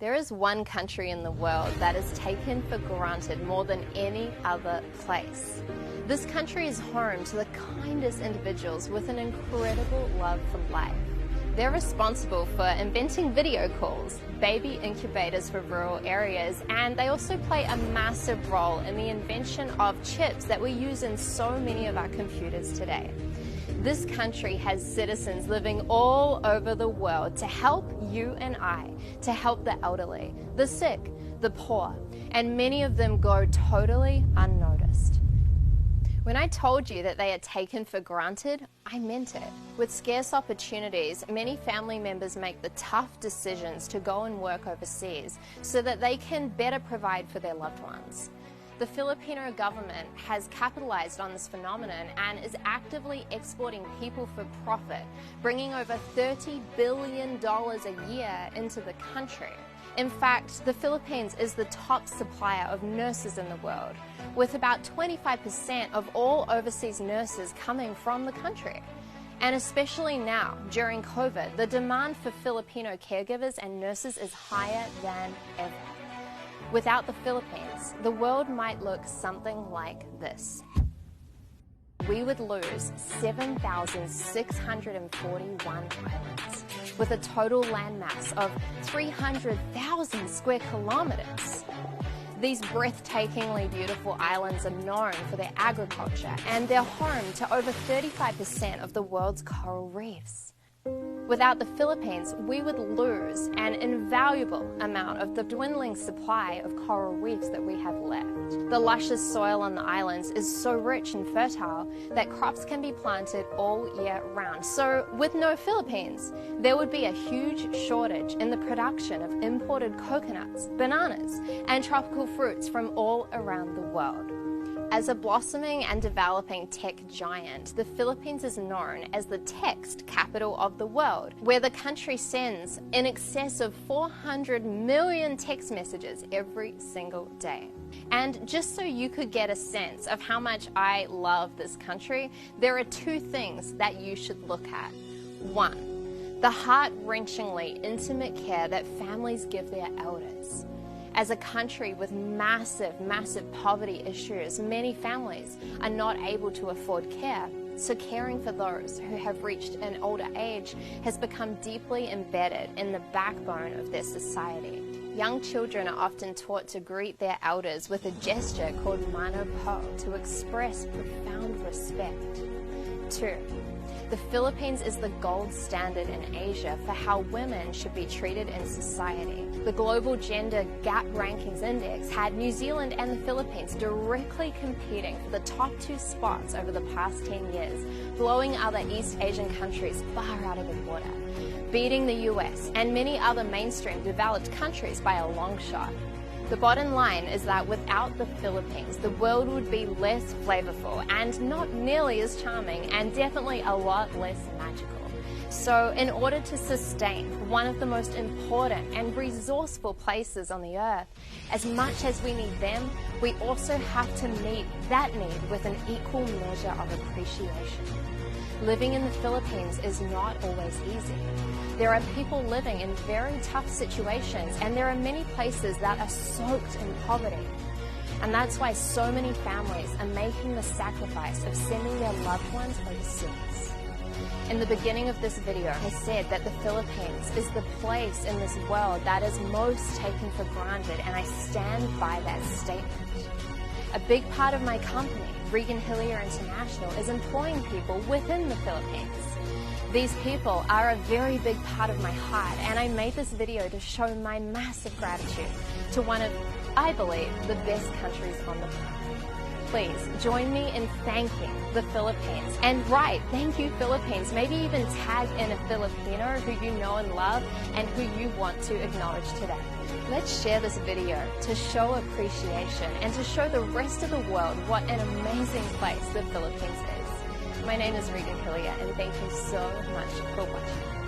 There is one country in the world that is taken for granted more than any other place. This country is home to the kindest individuals with an incredible love for life. They're responsible for inventing video calls, baby incubators for rural areas, and they also play a massive role in the invention of chips that we use in so many of our computers today. This country has citizens living all over the world to help you and I, to help the elderly, the sick, the poor, and many of them go totally unnoticed. When I told you that they are taken for granted, I meant it. With scarce opportunities, many family members make the tough decisions to go and work overseas so that they can better provide for their loved ones. The Filipino government has capitalized on this phenomenon and is actively exporting people for profit, bringing over $30 billion a year into the country. In fact, the Philippines is the top supplier of nurses in the world, with about 25% of all overseas nurses coming from the country. And especially now, during COVID, the demand for Filipino caregivers and nurses is higher than ever. Without the Philippines, the world might look something like this. We would lose 7,641 islands, with a total landmass of 300,000 square kilometers. These breathtakingly beautiful islands are known for their agriculture, and they're home to over 35% of the world's coral reefs. Without the Philippines, we would lose an invaluable amount of the dwindling supply of coral reefs that we have left. The luscious soil on the islands is so rich and fertile that crops can be planted all year round. So with no Philippines, there would be a huge shortage in the production of imported coconuts, bananas, and tropical fruits from all around the world. As a blossoming and developing tech giant, the Philippines is known as the text capital of the world, where the country sends in excess of 400 million text messages every single day. And just so you could get a sense of how much I love this country, there are two things that you should look at. One, the heart-wrenchingly intimate care that families give their elders. As a country with massive poverty issues, many families are not able to afford care, so caring for those who have reached an older age has become deeply embedded in the backbone of their society. Young children are often taught to greet their elders with a gesture called mano po to express profound respect. 2. The Philippines is the gold standard in Asia for how women should be treated in society. The Global Gender Gap Rankings Index had New Zealand and the Philippines directly competing for the top 2 spots over the past 10 years, blowing other East Asian countries far out of the water, beating the US and many other mainstream developed countries by a long shot. The bottom line is that without the Philippines, the world would be less flavorful and not nearly as charming, and definitely a lot less magical. So in order to sustain one of the most important and resourceful places on the earth, as much as we need them, we also have to meet that need with an equal measure of appreciation. Living in the Philippines is not always easy. There are people living in very tough situations, and there are many places that are soaked in poverty. And that's why so many families are making the sacrifice of sending their loved ones overseas. In the beginning of this video, I said that the Philippines is the place in this world that is most taken for granted, and I stand by that statement. A big part of my company, Regan Hillyer International, is employing people within the Philippines. These people are a very big part of my heart, and I made this video to show my massive gratitude to one of, I believe, the best countries on the planet. Please join me in thanking the Philippines, and write "Thank you, Philippines." Maybe even tag in a Filipino who you know and love and who you want to acknowledge today. Let's share this video to show appreciation and to show the rest of the world what an amazing place the Philippines is. My name is Regan Hillyer, and thank you so much for watching.